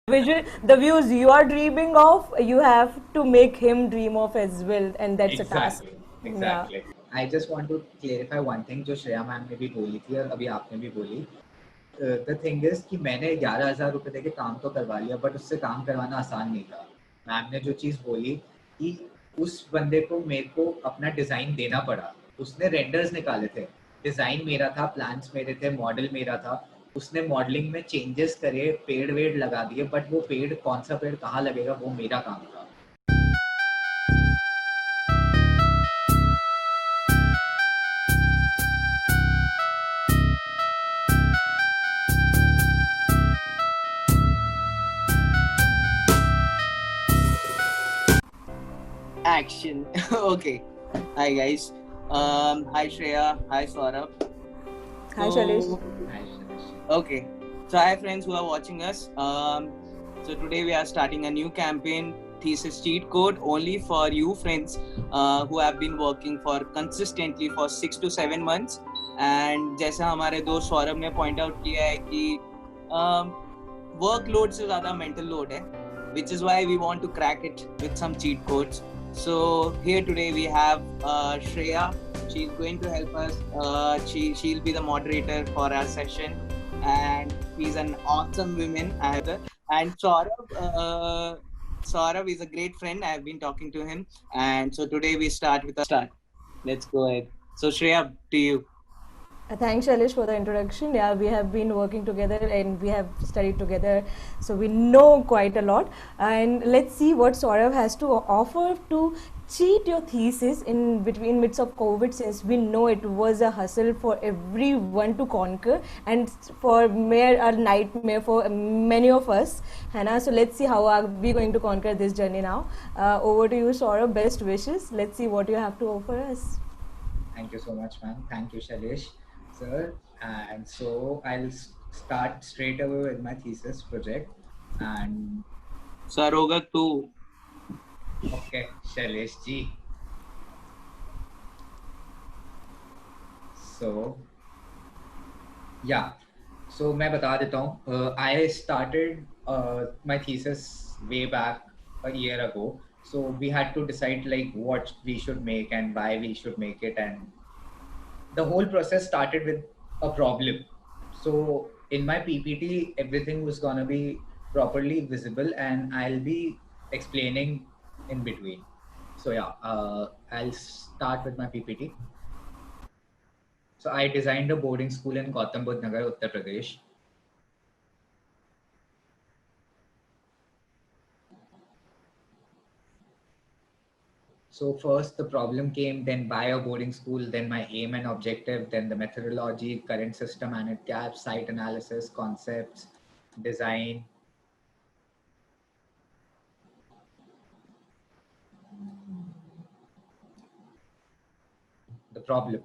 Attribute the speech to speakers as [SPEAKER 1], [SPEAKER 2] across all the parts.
[SPEAKER 1] the views you are dreaming of, you have to make him dream of as well, and that's a task.
[SPEAKER 2] Exactly,
[SPEAKER 1] Yeah.
[SPEAKER 2] exactly. I just want to clarify one thing जो Shreya ma'am ने भी बोली थी और अभी आपने भी बोली. The thing is कि मैंने 11,000 रुपये देके काम तो करवा लिया, बट उससे काम करवाना आसान नहीं था. मैम ने जो चीज़ बोली कि उस बंदे को मेरे को अपना डिज़ाइन देना पड़ा. उसने रेंडर्स निकाले थे, डिज़ाइन मेरा था, प्लान्स मेरे थे, मॉडल मेरा था. उसने मॉडलिंग में चेंजेस करे, पेड़ वेड़ लगा दिए, बट वो पेड़ कौन सा पेड़ कहाँ लगेगा वो मेरा काम था.
[SPEAKER 3] Action. Okay. Hi guys. Hi Shreya. Hi Saurabh.
[SPEAKER 1] Hi, Shailesh.
[SPEAKER 3] Okay. So hi friends who are watching us. So today we are starting a new campaign, Thesis Cheat Code, only for you friends who have been working for consistently for 6 to 7 months. And जैसा हमारे दोस्त सौरभ ने point out किया है कि workload से ज़्यादा mental load है, which is why we want to crack it with some cheat codes. So here today we have Shreya. She's going to help us. She'll be the moderator for our session, and she's an awesome woman. And Saurabh is a great friend. I've been talking to him, and so today we start with a start. Let's go ahead. So Shreya, to you.
[SPEAKER 1] Thanks, Shailesh, for the introduction. Yeah, we have been working together and we have studied together, so we know quite a lot. And let's see what Saurav has to offer to cheat your thesis in between midst of COVID, since we know it was a hustle for everyone to conquer and for mere a nightmare for many of us. Hannah, so let's see how are we going to conquer this journey now. Over to you, Saurav. Best wishes. Let's see what you have to offer us.
[SPEAKER 2] Thank you so much, ma'am. Thank you, Shailesh, sir. And so I'll start straight away with my thesis project. And
[SPEAKER 3] Saroga too.
[SPEAKER 2] okay, Shailesh ji. So yeah, so मैं बता देता हूँ. I started my thesis way back a year ago. So we had to decide like what we should make and why we should make it, and the whole process started with a problem. So in my PPT, everything was gonna be properly visible, and I'll be explaining in between. So yeah, I'll start with my PPT. So I designed a boarding school in Gautam Budh Nagar, Uttar Pradesh. So first the problem came, then why a boarding school, then my aim and objective, then the methodology, current system and its gaps, site analysis, concepts, design. The problem.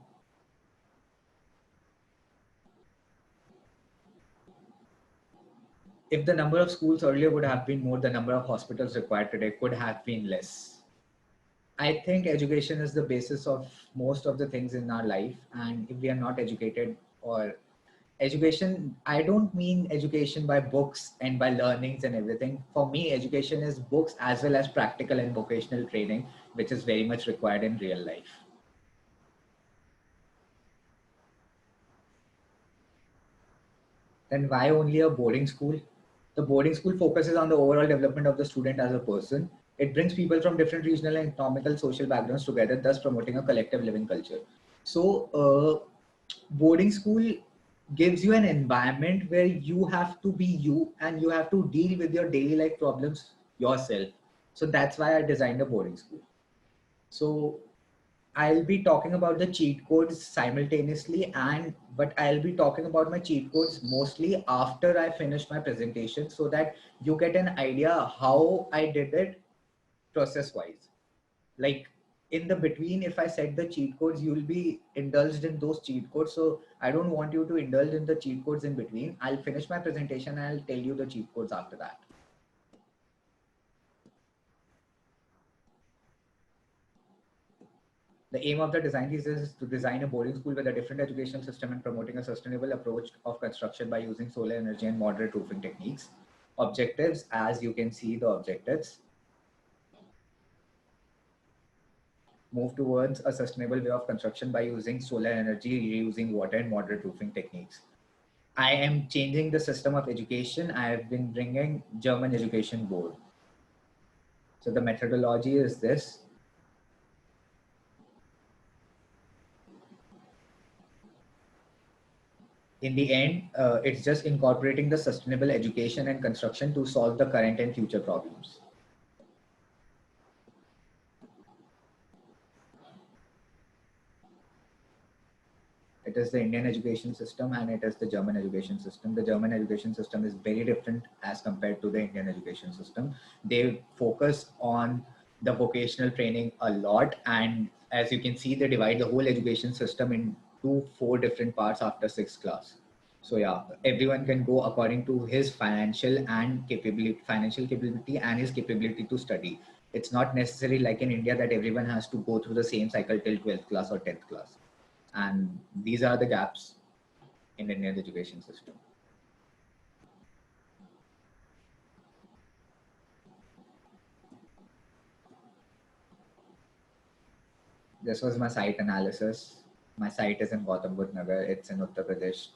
[SPEAKER 2] If the number of schools earlier would have been more, the number of hospitals required today could have been less. I think education is the basis of most of the things in our life. And if we are not educated, or education, I don't mean education by books and by learnings and everything. For me, education is books as well as practical and vocational training, which is very much required in real life. Then why only a boarding school? The boarding school focuses on the overall development of the student as a person. It brings people from different regional and economical social backgrounds together, thus promoting a collective living culture. So, boarding school gives you an environment where you have to be you and you have to deal with your daily life problems yourself. So that's why I designed a boarding school. So I'll be talking about the cheat codes simultaneously, and but I'll be talking about my cheat codes mostly after I finish my presentation, so that you get an idea how I did it process wise. Like in the between, if I set the cheat codes, you'll be indulged in those cheat codes. So I don't want you to indulge in the cheat codes in between. I'll finish my presentation and I'll tell you the cheat codes after that. The aim of the design thesis is to design a boarding school with a different educational system and promoting a sustainable approach of construction by using solar energy and moderate roofing techniques. objectives, as you can see the objectives. Move towards a sustainable way of construction by using solar energy, reusing water, and moderate roofing techniques. I am changing the system of education. I have been bringing German education board. So the methodology is this. In the end, it's just incorporating the sustainable education and construction to solve the current and future problems. It is the Indian education system and it is the German education system. The German education system is very different as compared to the Indian education system. They focus on the vocational training a lot, and as you can see, they divide the whole education system into 4 different parts after 6th class. So yeah, everyone can go according to his financial capability and his capability to study. It's not necessary like in India that everyone has to go through the same cycle till 12th class or 10th class. And these are the gaps in Indian education system. This was my site analysis. My site is in Gautam Budh Nagar. It's in Uttar Pradesh.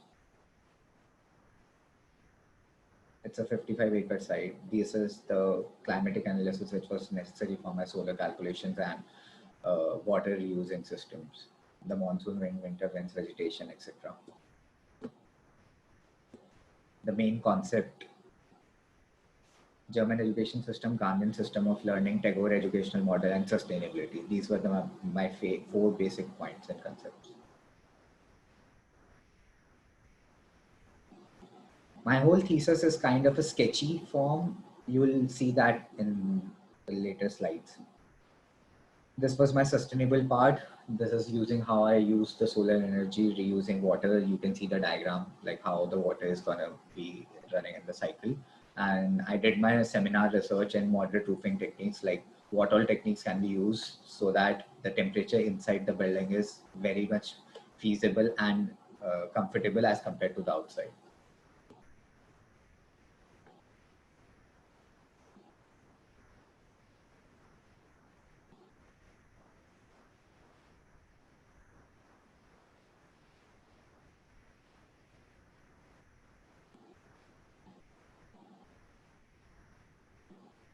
[SPEAKER 2] It's a 55-acre site. This is the climatic analysis which was necessary for my solar calculations and water reusing systems, the monsoon wind, winter winds, vegetation, etc. The main concept: German education system, Ghanaian system of learning, Tagore educational model, and sustainability. These were my 4 basic points and concepts. My whole thesis is kind of a sketchy form. You will see that in the later slides. This was my sustainable part. This is using how I use the solar energy, reusing water. You can see the diagram, like how the water is going to be running in the cycle. And I did my seminar research and moderate roofing techniques, like what all techniques can be used so that the temperature inside the building is very much feasible and comfortable as compared to the outside.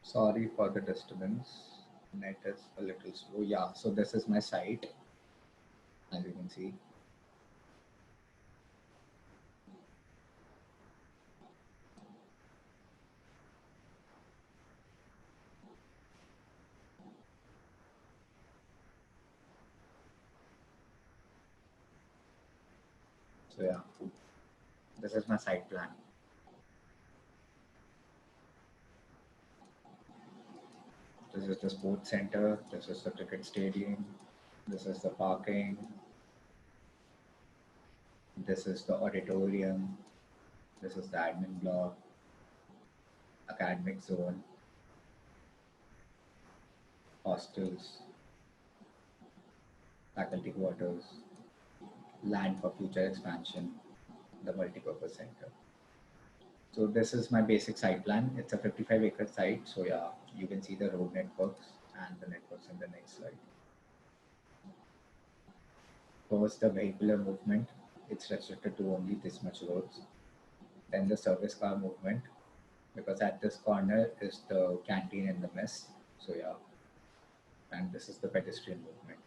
[SPEAKER 2] Sorry for the disturbance. Net is a little slow. Yeah, so this is my site, as you can see. So yeah, this is my site plan. This is the sports center. This is the cricket stadium. This is the parking. This is the auditorium. This is the admin block, academic zone, hostels, faculty quarters, land for future expansion, the multipurpose center. So this is my basic site plan. It's a 55-acre site. So yeah, you can see the road networks and the networks in the next slide. First, the vehicular movement. It's restricted to only this much roads. Then the service car movement, because at this corner is the canteen and the mess. So yeah, and this is the pedestrian movement.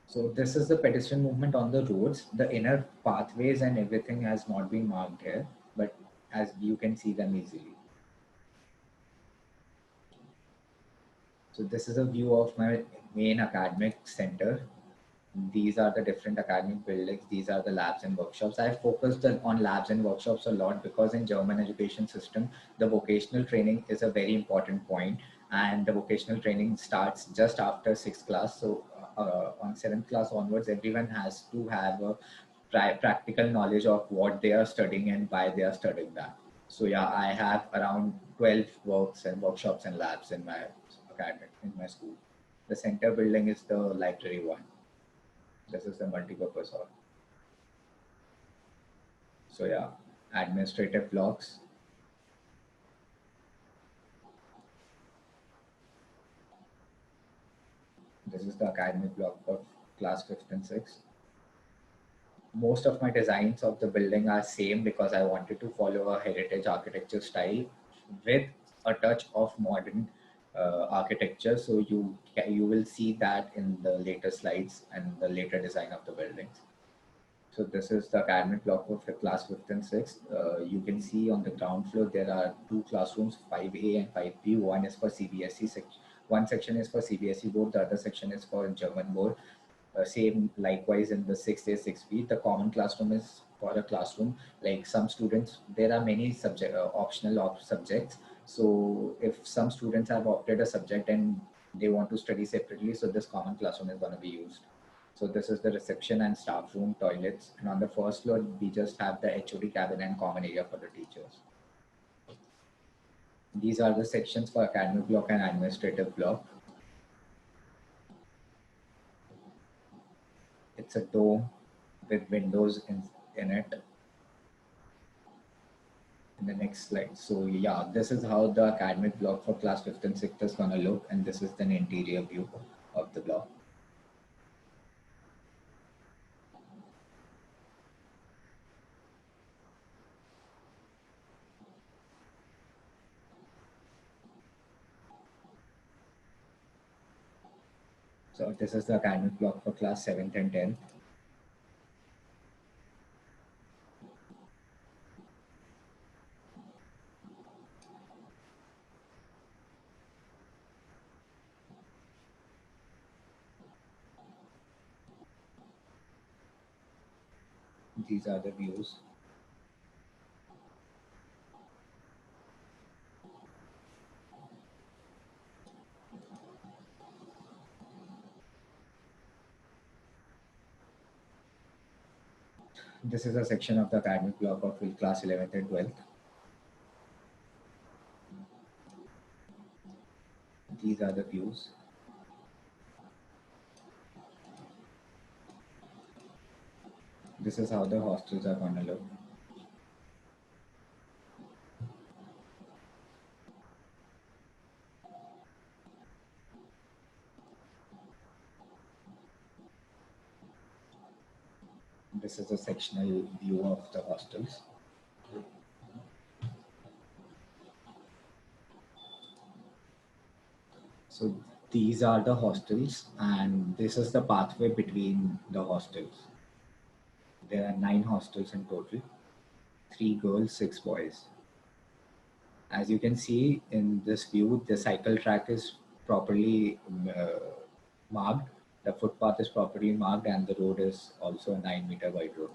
[SPEAKER 2] So this is the pedestrian movement on the roads. The inner pathways and everything has not been marked here, but as you can see them easily. So this is a view of my main academic center. These are the different academic buildings. These are the labs and workshops. I focused on labs and workshops a lot because in German education system, the vocational training is a very important point, and the vocational training starts just after 6th class. So on 7th class onwards, everyone has to have a practical knowledge of what they are studying and why they are studying that. So yeah, I have around 12 works and workshops and labs in my academic, in my school. The center building is the library one. This is the multipurpose hall. So yeah, administrative blocks. this is the academic block for class 5th and 6th. Most of my designs of the building are same because I wanted to follow a heritage architecture style with a touch of modern architecture. So you will see that in the later slides and the later design of the buildings. So this is the academic block of the class 5th and 6th. You can see on the ground floor there are two classrooms, 5A and 5B. One is for CBSE section. One section is for CBSE board. The other section is for German board. Same likewise in the 6A, 6B. The common classroom is for a classroom. Like some students, there are many subject optional subjects. So if some students have opted a subject and they want to study separately, so this common classroom is going to be used. So this is the reception and staff room, toilets, and on the first floor we just have the HOD cabin and common area for the teachers. These are the sections for academic block and administrative block. It's a dome with windows in it. In the next slide. So yeah, this is how the academic block for class 5th and 6th is going to look, and this is the interior view of the block. So this is the academic block for class 7th and 10th. These are the views. This is a section of the academic block of class 11th and 12th. These are the views. This is how the hostels are going to look. This is a sectional view of the hostels. So these are the hostels, and this is the pathway between the hostels. There are 9 hostels in total, 3 girls, 6 boys. As you can see in this view, the cycle track is properly marked, the footpath is properly marked, and the road is also a 9-meter wide road.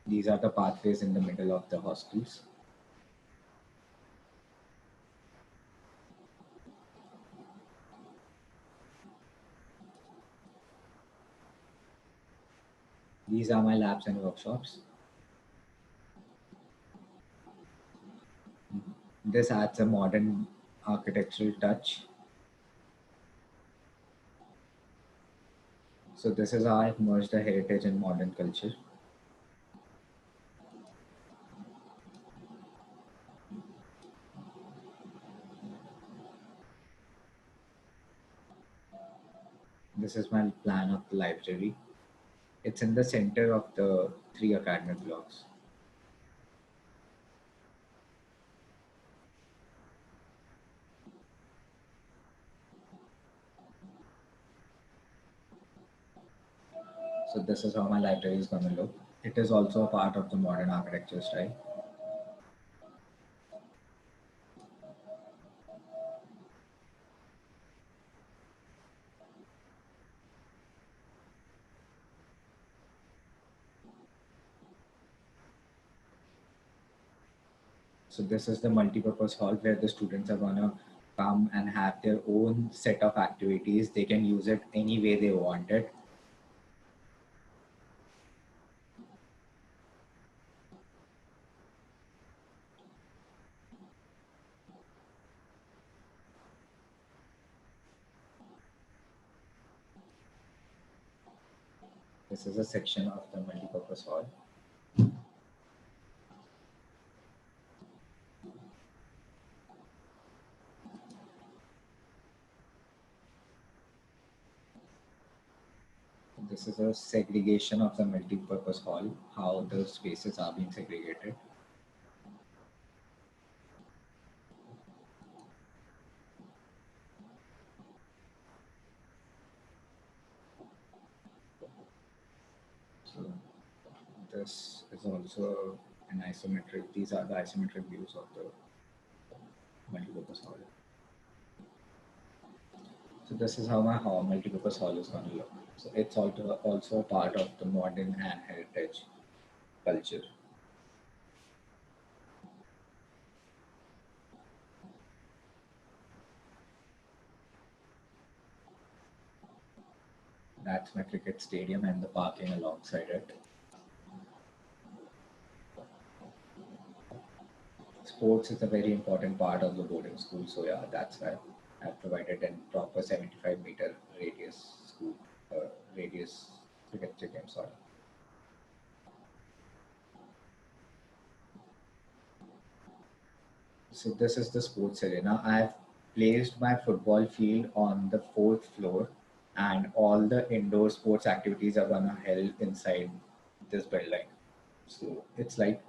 [SPEAKER 2] These are the pathways in the middle of the hostels. These are my labs and workshops. This adds a modern architectural touch. So this is how I've merged the heritage and modern culture. This is my plan of the library. It's in the center of the 3 academic blocks. So this is how my library is going to look. It is also a part of the modern architecture style. So this is the multi-purpose hall where the students are going to come and have their own set of activities. They can use it any way they want it. This is a section of the multi-purpose hall. this is a segregation of the multi-purpose hall, how the spaces are being segregated. So this is also an isometric, these are the isometric views of the multi-purpose hall. So this is how my multi-purpose hall is going to look. So it's also a part of the modern and heritage culture. That's my cricket stadium and the parking alongside it. Sports is a very important part of the boarding school, so yeah, that's why I've provided a proper 75-meter radius school, radius cricket stadium. Sorry. So this is the sports arena. I've placed my football field on the 4th floor, and all the indoor sports activities are gonna held inside this building. So it's like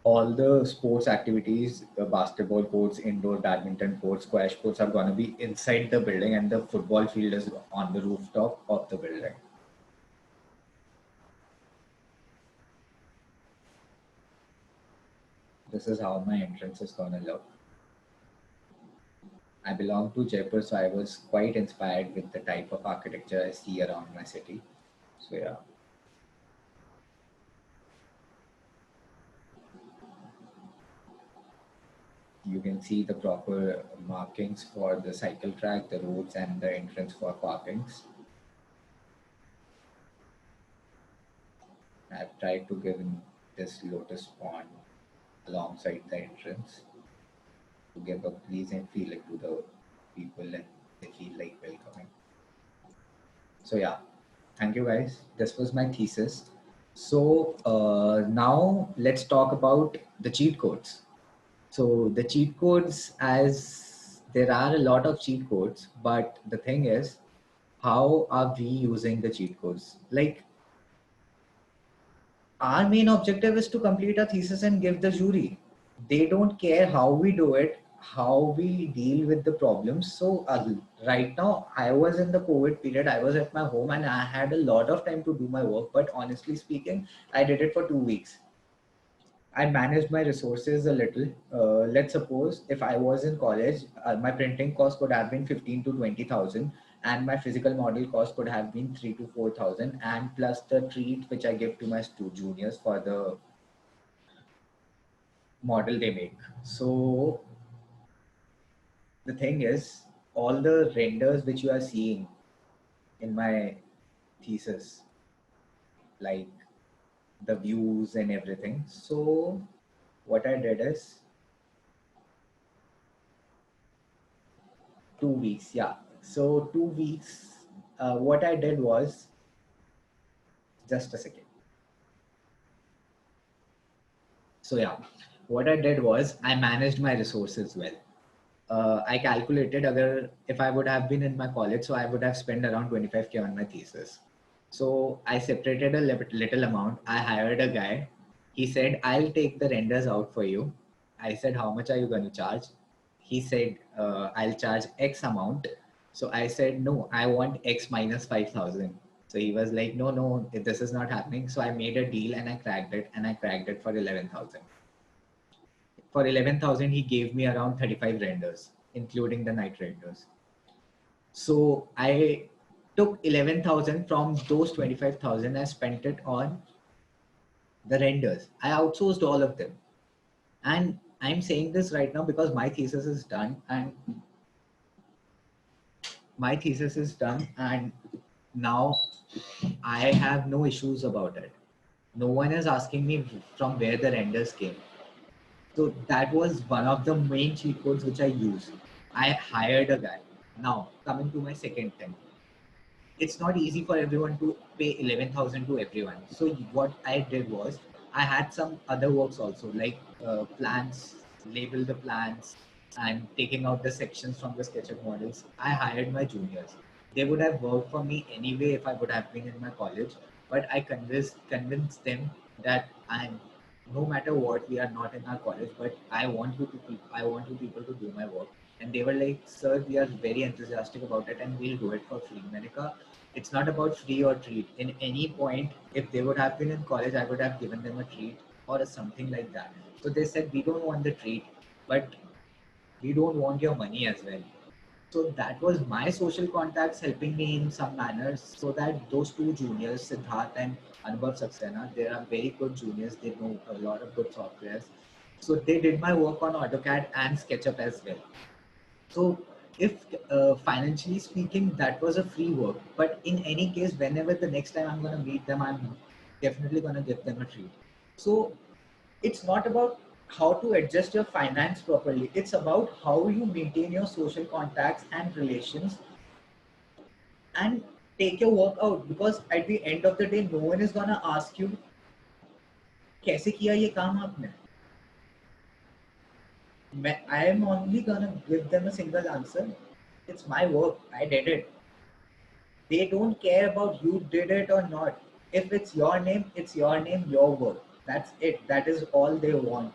[SPEAKER 2] all the sports activities, the basketball courts, indoor badminton courts, squash courts are gonna be inside the building, and the football field is on the rooftop of the building. This is how my entrance is gonna look. I belong to Jaipur, so I was quite inspired with the type of architecture I see around my city. So yeah. You can see the proper markings for the cycle track, the roads, and the entrance for parkings. I've tried to give in this lotus pond alongside the entrance to give a pleasing feeling to the people and they feel like welcoming. So yeah, thank you guys. This was my thesis. So now let's talk about the cheat codes. So the cheat codes, as there are a lot of cheat codes, but the thing is, how are we using the cheat codes? Like our main objective is to complete a thesis and give the jury. They don't care how we do it, how we deal with the problems. So right now, I was in the COVID period. I was at my home and I had a lot of time to do my work. But honestly speaking, I did it for 2 weeks. I managed my resources a little. Let's suppose if I was in college, my printing cost could have been 15 to 20,000, and my physical model cost could have been 3 to 4,000, and plus the treat which I give to my juniors for the model they make. So the thing is, all the renders which you are seeing in my thesis, like the views and everything. So what I did is 2 weeks, yeah. So 2 weeks, what I did was, just a second. So yeah, what I did was I managed my resources well. I calculated if I would have been in my college, so I would have spent around 25K on my thesis. So I separated a little amount. I hired a guy. He said, I'll take the renders out for you. I said, how much are you going to charge? He said, I'll charge X amount. So I said, no, I want X minus 5,000. So he was like, no, this is not happening. So I made a deal and I cracked it for 11,000. For 11,000, he gave me around 35 renders, including the night renders. So I took 11,000 from those 25,000. I spent it on the renders. I outsourced all of them. And I'm saying this right now because my thesis is done and now I have no issues about it. No one is asking me from where the renders came. So that was one of the main cheat codes which I used. I hired a guy. Now, coming to my second thing. It's not easy for everyone to pay 11,000 to everyone. So what I did was I had some other works also, like plans, label the plans and taking out the sections from the SketchUp models. I hired my juniors. They would have worked for me anyway if I would have been in my college. But I convinced them that no matter what, we are not in our college, but I want you people to do my work. And they were like, sir, we are very enthusiastic about it and we'll do it for free. Manika, it's not about free or treat. In any point, if they would have been in college, I would have given them a treat or something like that. So they said, we don't want the treat, but we don't want your money as well. So that was my social contacts helping me in some manners, so that those two juniors, Siddharth and Anubhav Saxena, they are very good juniors. They know a lot of good softwares. So they did my work on AutoCAD and SketchUp as well. So if financially speaking, that was a free work. But in any case, whenever the next time I'm going to meet them, I'm definitely going to give them a treat. So it's not about how to adjust your finance properly. It's about how you maintain your social contacts and relations and take your work out. Because at the end of the day, no one is gonna ask you, कैसे किया ये काम आपने? I am only gonna give them a single answer. It's my work. I did it. They don't care about you did it or not. If it's your name, your work. That's it. That is all they want.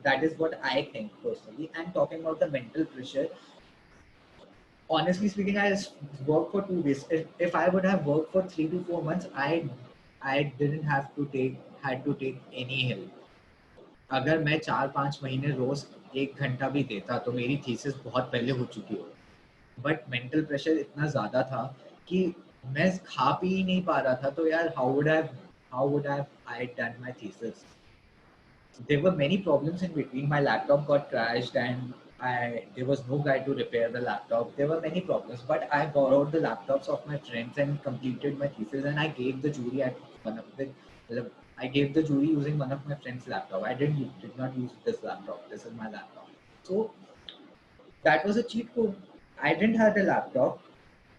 [SPEAKER 2] That is what I think personally. And talking about the mental pressure, honestly speaking, I just worked for 2 days. If I would have worked for 3 to 4 months, I didn't have to take any help. अगर मैं 4-5 महीने रोज 1 घंटा भी देता तो मेरी thesis बहुत पहले हो चुकी हो. बट मेंटल प्रेशर इतना ज़्यादा था कि मैं खा पी ही नहीं पा रहा था. तो यार how would have I done my thesis? There were many problems in between. My laptop got crashed and there was no guy to repair the laptop. There were many problems, but I borrowed the laptops of my friends and completed my thesis. And I gave the jury at one of the. I gave the jury using one of my friend's laptop. I did not use this laptop. This is my laptop. So that was a cheat code. I didn't have a laptop.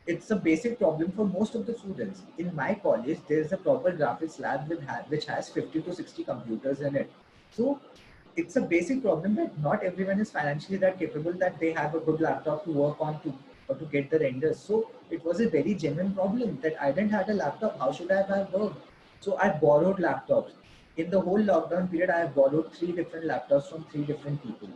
[SPEAKER 2] It's a basic problem for most of the students. In my college, there is a proper graphics lab which has 50 to 60 computers in it. So it's a basic problem that not everyone is financially that capable that they have a good laptop to work on or to get the renders. So it was a very genuine problem that I didn't have a laptop. How should I have worked? So I borrowed laptops. In the whole lockdown period, I have borrowed 3 different laptops from 3 different people.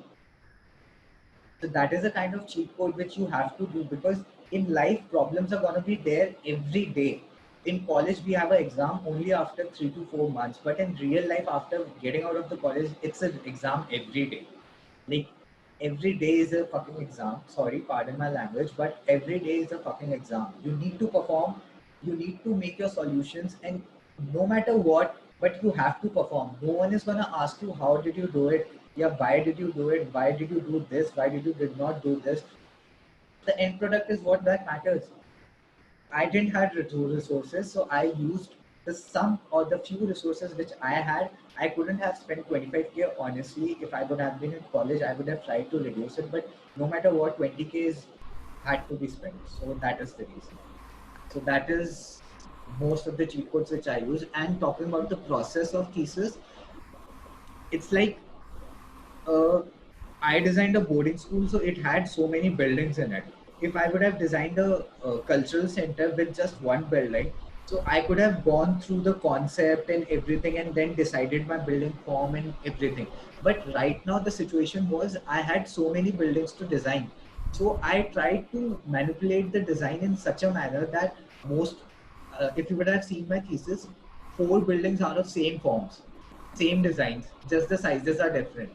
[SPEAKER 2] So that is a kind of cheat code which you have to do, because in life problems are going to be there every day. In college we have an exam only after 3 to 4 months, but in real life after getting out of the college, it's an exam every day. Like every day is a fucking exam. Sorry, pardon my language, but every day is a fucking exam. You need to perform, you need to make your solutions, and no matter what, but you have to perform. No one is gonna ask you how did you do it? Yeah, why did you do it? Why did you do this? Why did you did not do this? The end product is what that matters. I didn't have resources, so I used the some or the few resources which I had. I couldn't have spent 25K. Honestly, if I would have been in college, I would have tried to reduce it. But no matter what, 20K is had to be spent. So that is the reason. So that is most of the cheat codes which I use. And talking about the process of thesis, it's like I designed a boarding school, so it had so many buildings in it. If I would have designed a cultural center with just one building, so I could have gone through the concept and everything and then decided my building form and everything. But right now the situation was I had so many buildings to design. So I tried to manipulate the design in such a manner that if you would have seen my thesis, 4 buildings are of same forms, same designs, just the sizes are different.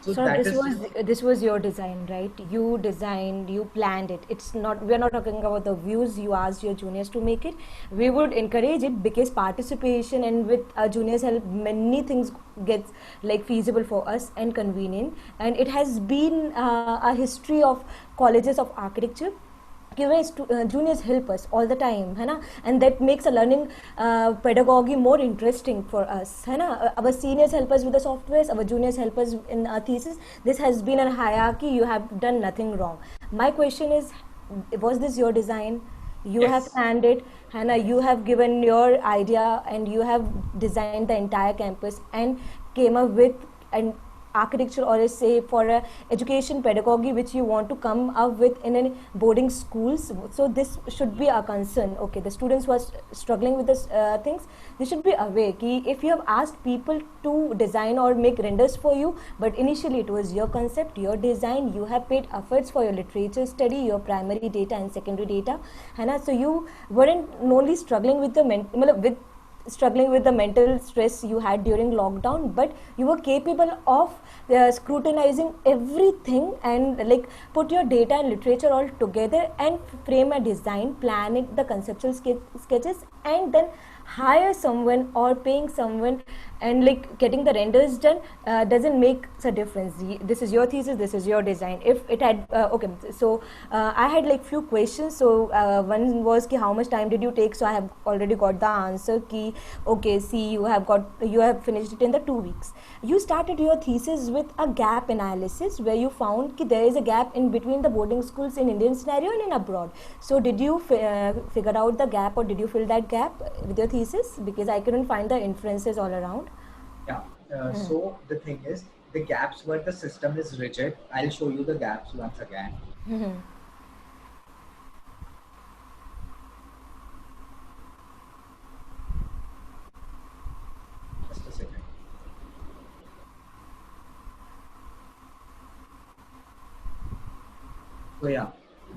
[SPEAKER 2] So
[SPEAKER 1] So
[SPEAKER 2] that
[SPEAKER 1] this
[SPEAKER 2] is
[SPEAKER 1] was your design, right? You designed, you planned it. It's not, we're not talking about the views. You asked your juniors to make it. We would encourage it because participation, and with our juniors help, many things gets like feasible for us and convenient. And it has been a history of colleges of architecture कि वह juniors help us all the time है ना, and that makes a learning pedagogy more interesting for us है ना. Our seniors help us with the softwares, our juniors help us in our thesis. This has been a hierarchy. You have done nothing wrong. My question is, was this your design? You have
[SPEAKER 2] yes.
[SPEAKER 1] planned it, Hannah. You have given your idea and you have designed the entire campus and came up with and architecture, or say for a education pedagogy which you want to come up with in a boarding schools. So this should be a concern. Okay, the students who are struggling with this things, they should be aware ki if you have asked people to design or make renders for you, but initially it was your concept, your design, you have paid efforts for your literature study, your primary data and secondary data, है ना? So you weren't only struggling with the mental stress you had during lockdown, but you were capable of scrutinizing everything and like put your data and literature all together and frame a design, plan it, the conceptual sketches, and then hire someone or paying someone and like getting the renders done doesn't make a difference. This is your thesis, this is your design. If it had okay, so I had like few questions. So one was ki how much time did you take? So I have already got the answer ki okay, see, you have finished it in the 2 weeks. You started your thesis with a gap analysis where you found ki there is a gap in between the boarding schools in Indian scenario and in abroad. So did you figure out the gap, or did you fill that gap with your thesis? Because I couldn't find the inferences all around.
[SPEAKER 2] Yeah. So the thing is, the gaps where the system is rigid. I'll show you the gaps once again. Just a second. So yeah,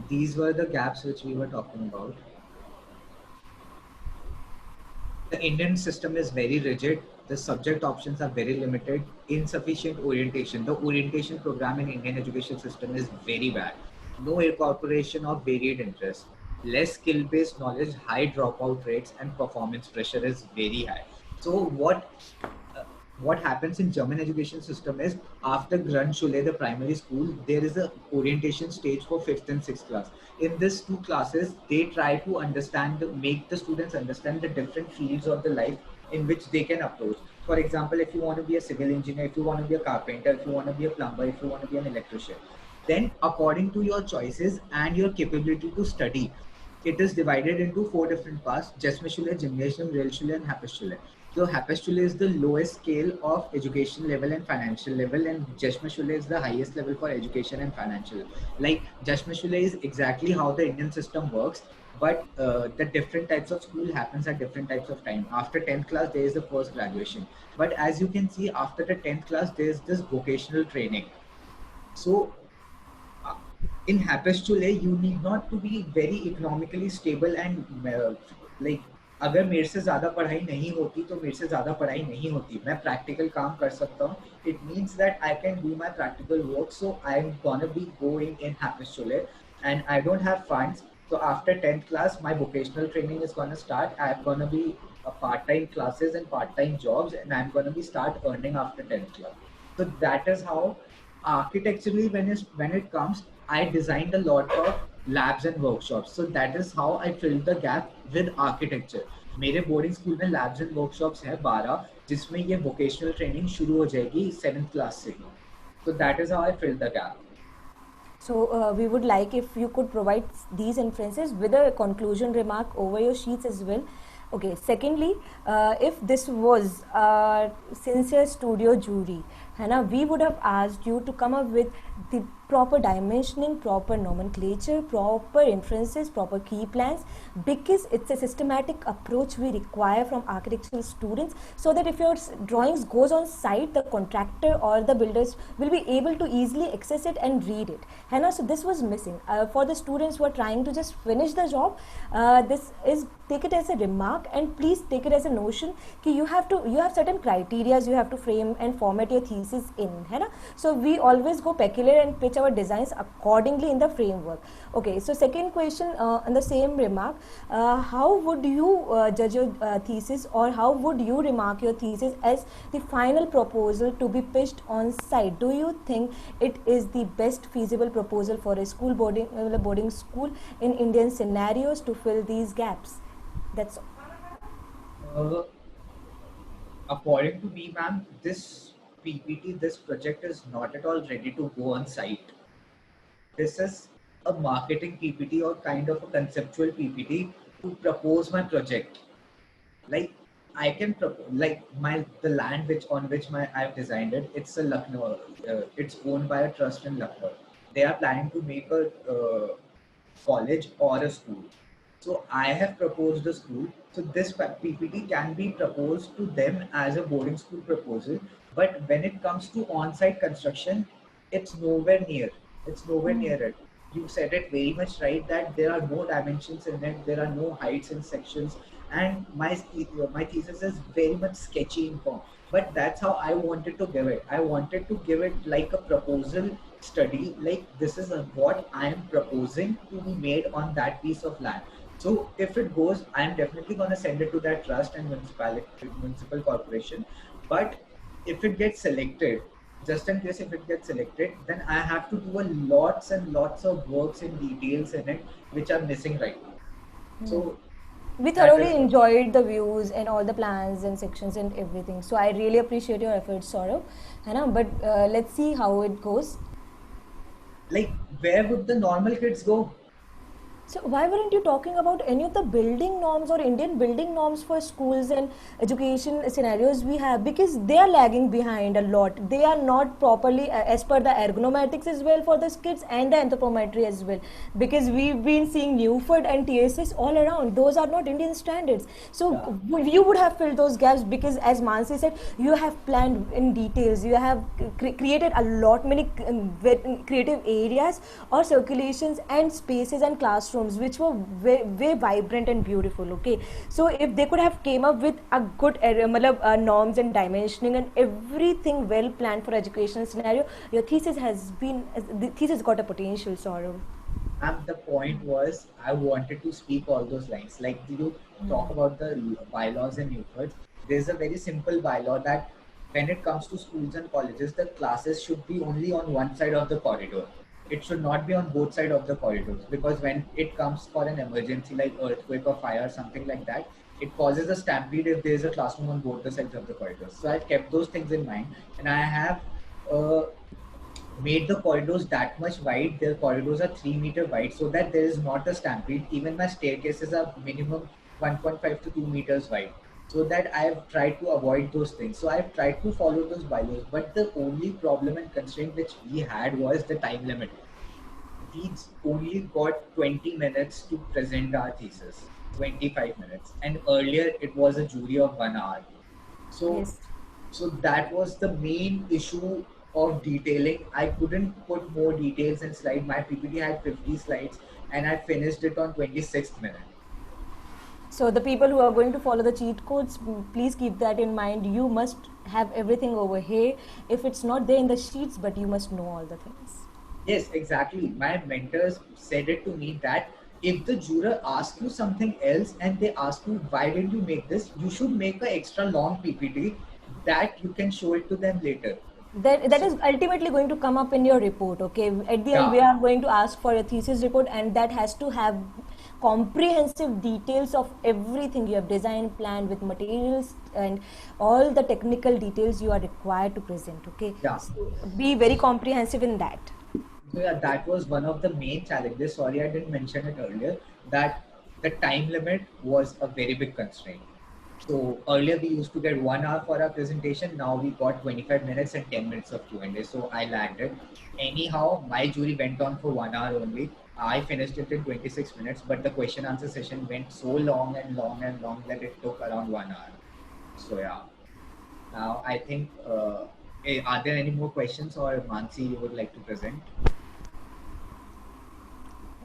[SPEAKER 2] these were the gaps which we were talking about. The Indian system is very rigid. The subject options are very limited. Insufficient orientation. The orientation program in Indian education system is very bad. No incorporation of varied interest. Less skill-based knowledge, high dropout rates, and performance pressure is very high. So what happens in German education system is after Grundschule, the primary school, there is a orientation stage for 5th and 6th class. In these two classes, they try to make the students understand the different fields of the life in which they can approach. For example, if you want to be a civil engineer, if you want to be a carpenter, if you want to be a plumber, if you want to be an electrician, then according to your choices and your capability to study, it is divided into 4 different parts: Jasmine-Schule, Gymnasium, Realschule, and Happes-Schule. So Happes-Schule is the lowest scale of education level and financial level, and Jasmine-Schule is the highest level for education and financial. Like Jasmine-Schule is exactly how the Indian system works, but the different types of school happens at different types of time. After 10th class, there is the first graduation. But as you can see, after the 10th class, there is this vocational training. So in Happes-Schule, you need not to be very economically stable and like अगर मेरे से ज़्यादा पढ़ाई नहीं होती तो मेरे से ज़्यादा पढ़ाई नहीं होती, मैं प्रैक्टिकल काम कर सकता हूँ. It means that I can do my practical work, so I'm gonna be going in Happes-Schule, and I don't have funds. So after 10th class, my vocational training is gonna start. I'm gonna be part-time classes and part-time jobs, and I'm gonna be start earning after 10th class. So that is how architecturally when it comes, I designed a lot of labs and workshops. So that is how I filled the gap with architecture. मेरे boarding school में labs and workshops हैं 12, जिसमें ये vocational training शुरू हो जाएगी 7th class से. So that is how I filled the gap.
[SPEAKER 1] So we would like if you could provide these inferences with a conclusion remark over your sheets as well. Okay, secondly, if this was a sincere studio jury, Hannah, we would have asked you to come up with the proper dimensioning, proper nomenclature, proper inferences, proper key plans, because it's a systematic approach we require from architectural students, so that if your drawings goes on site, the contractor or the builders will be able to easily access it and read it. Hannah, so this was missing. For the students who are trying to just finish the job, take it as a remark, and please take it as a notion that you have certain criteria you have to frame and format your thesis in, है ना? So we always go peculiar and pitch our designs accordingly in the framework. Okay, so second question on the same remark, how would you judge your thesis, or how would you remark your thesis as the final proposal to be pitched on site? Do you think it is the best feasible proposal for a school boarding school in Indian scenarios to fill these gaps? That's all.
[SPEAKER 2] According to me, ma'am, this PPT, this project is not at all ready to go on site. This is a marketing PPT or kind of a conceptual PPT to propose my project. Like, I can propose, like the land on which I've designed it. It's a Lucknow. It's owned by a trust in Lucknow. They are planning to make a college or a school. So I have proposed a school. So this PPT can be proposed to them as a boarding school proposal. But when it comes to on-site construction, it's nowhere near. It's nowhere
[SPEAKER 1] Mm.
[SPEAKER 2] near it. You said it very much right that there are no dimensions in it. There are no heights in sections, and my thesis is very much sketchy in form. But that's how I wanted to give it. I wanted to give it like a proposal study, like this is what I am proposing to be made on that piece of land. So if it goes, I am definitely going to send it to that trust and municipal corporation. But if it gets selected, just in case if it gets selected, then I have to do a lots and lots of works and details in it which are missing right now. So
[SPEAKER 1] We
[SPEAKER 2] that
[SPEAKER 1] thoroughly
[SPEAKER 2] is
[SPEAKER 1] enjoyed the views and all the plans and sections and everything. So I really appreciate your efforts, Saurav. है ना? But let's see how it goes.
[SPEAKER 2] like, where would the normal kids go?
[SPEAKER 1] So why weren't you talking about any of the building norms or Indian building norms for schools and education scenarios we have? Because they are lagging behind a lot. They are not properly as per the ergonomics as well for the kids and the anthropometry as well. Because we've been seeing Newford and TSS all around. Those are not Indian standards. So you would have filled those gaps because, as Mansi said, you have planned in details. You have created a lot many creative areas or circulations and spaces and classrooms which were way vibrant and beautiful. Okay, so if they could have came up with a good norms and dimensioning and everything well planned for educational scenario, your thesis the thesis got a potential, Saurav.
[SPEAKER 2] And the point was, I wanted to speak all those lines. Like you talk about the bylaws in Newport, there's a very simple bylaw that when it comes to schools and colleges, the classes should be only on one side of the corridor. It should not be on both sides of the corridors, because when it comes for an emergency like earthquake or fire or something like that, it causes a stampede if there is a classroom on both the sides of the corridors. So I've kept those things in mind, and I have uh, made the corridors that much wide. Their corridors are 3 meter wide so that there is not a stampede. Even my staircases are minimum 1.5 to 2 meters wide. So that I've tried to avoid those things. So I've tried to follow those bylaws. But the only problem and constraint which we had was the time limit. We only got 20 minutes to present our thesis, 25 minutes. And earlier it was a jury of 1 hour. So
[SPEAKER 1] Yes.
[SPEAKER 2] so that was the main issue of detailing. I couldn't put more details in slide. My PPT had 50 slides and I finished it on 26th minute.
[SPEAKER 1] So the people who are going to follow the cheat codes, please keep that in mind. You must have everything over here. If it's not there in the sheets, but you must know all the things.
[SPEAKER 2] Yes, exactly. My mentors said it to me that if the juror asks you something else and they ask you why did you make this, you should make an extra long PPT that you can show it to them later.
[SPEAKER 1] That
[SPEAKER 2] So
[SPEAKER 1] is ultimately going to come up in your report. Okay, at the end
[SPEAKER 2] yeah,
[SPEAKER 1] we are going to ask for a thesis report, and that has to have comprehensive details of everything you have designed, planned with materials and all the technical details you are required to present. Okay,
[SPEAKER 2] yeah.
[SPEAKER 1] so be very comprehensive in that.
[SPEAKER 2] So yeah, that was one of the main challenges. Sorry, I didn't mention it earlier, that the time limit was a very big constraint. So earlier we used to get 1 hour for our presentation. Now we got 25 minutes and 10 minutes of Q&A. So I lagged it. Anyhow, my jury went on for 1 hour only. I finished it in 26 minutes, but the question answer session went so long and long and long that it took around 1 hour. So yeah. Now I think, are there any more questions or Mansi you would like to present?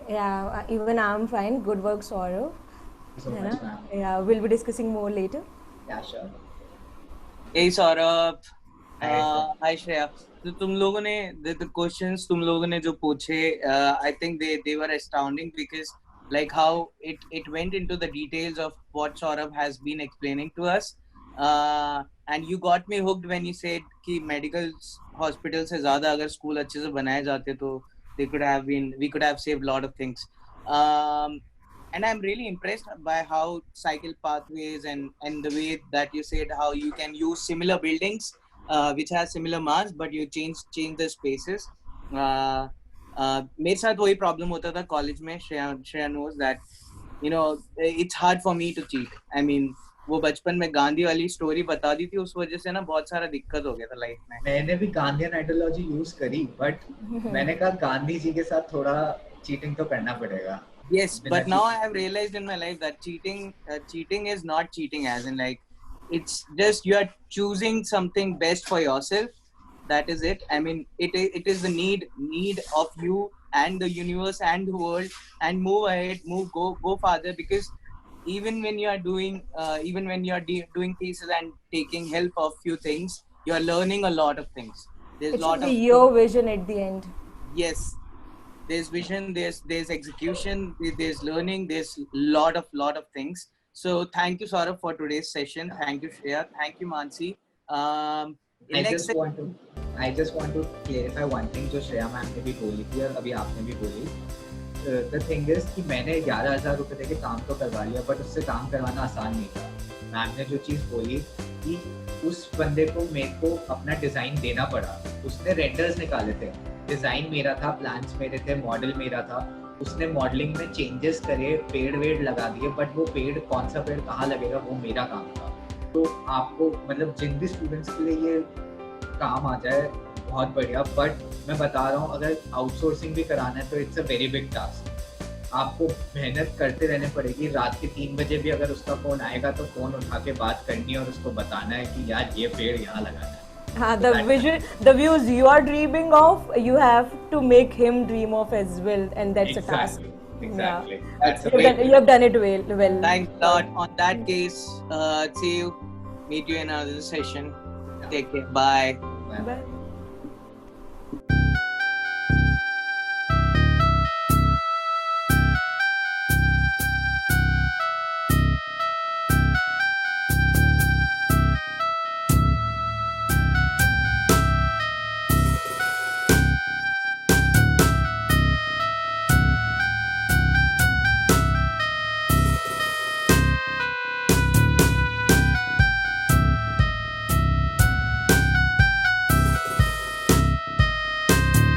[SPEAKER 1] Yeah, even I'm fine. Good work, Saurav.
[SPEAKER 2] So
[SPEAKER 1] है
[SPEAKER 2] much,
[SPEAKER 1] ना?
[SPEAKER 2] ma'am.
[SPEAKER 1] Yeah, we'll be discussing more later.
[SPEAKER 2] Yeah, sure.
[SPEAKER 3] Hey Saurabh,
[SPEAKER 2] Hi, sir.
[SPEAKER 3] hi Shreya. तो तुम लोगों ने the questions तुम लोगों ने जो पूछे, I think they were astounding because like how it went into the details of what Saurabh has been explaining to us, and you got me hooked when you said कि medical hospital से ज़्यादा अगर school अच्छे से बनाए जाते तो we could have saved a lot of things. And I'm really impressed by how cycle pathways and the way that you said how you can use similar buildings which has similar mass but you change the spaces. मेरे साथ वही problem होता था college में. Shreya knows that, you know, it's hard for me to cheat. I mean, वो बचपन में गांधी वाली स्टोरी बता दी थी, उस वजह से ना बहुत सारा दिक्कत हो गया था लाइफ में।
[SPEAKER 2] मैंने भी गांधीयन आइडियोलॉजी यूज करी, बट मैंने कहा गांधी जी के साथ थोड़ा चीटिंग तो करना पड़ेगा.
[SPEAKER 3] Yes, but now I have realized in my life that cheating is not cheating, as in like it's just you are choosing something best for yourself. That is it. I mean, it is the need of you and the universe and the world, and move ahead, go farther, because even when you are doing thesis and taking help of few things, you are learning a lot of things. There's
[SPEAKER 1] It
[SPEAKER 3] lot
[SPEAKER 1] should be
[SPEAKER 3] of
[SPEAKER 1] your vision at the end.
[SPEAKER 3] yes. There's vision, there's execution, there's learning, there's lot of things. So thank you, Saurabh, for today's session. Thank you, Shreya. Thank you, Mansi.
[SPEAKER 2] I just want to clarify one thing जो Shreya ma'am ने भी बोली थी और अभी आपने भी बोली. The thing is कि मैंने 11,000 रुपए देके काम तो करवा लिया, बट उससे काम करवाना आसान नहीं था. मैम ने जो चीज़ बोली कि उस बंदे को मेरे को अपना डिज़ाइन देना पड़ा. उसने रेंडर्स निकाले थे, डिज़ाइन मेरा था, प्लान्स मेरे थे, मॉडल मेरा था. उसने मॉडलिंग में चेंजेस करे, पेड़ वेड़ लगा दिए, बट वो पेड़ कौन सा पेड़ कहाँ लगेगा वो मेरा काम था. तो आपको मतलब जिन भी स्टूडेंट्स के लिए ये काम आ जाए बहुत बढ़िया, बट मैं बता रहा हूँ अगर आउटसोर्सिंग भी कराना है तो it's a very big task. आपको मेहनत करते रहने पड़ेगी. रात के 3 बजे भी अगर उसका फ़ोन आएगा तो फ़ोन उठा के बात करनी है और उसको बताना है कि यार ये पेड़ यहाँ लगाना है.
[SPEAKER 1] The vision, the views you are dreaming of, you have to make him dream of as well, and that's a task.
[SPEAKER 2] Exactly.
[SPEAKER 1] Yeah.
[SPEAKER 2] That's
[SPEAKER 1] You have done it well.
[SPEAKER 3] Thanks a lot. On that case, see you. Meet you in another session. Take care. Bye.
[SPEAKER 2] Bye.
[SPEAKER 1] Bye.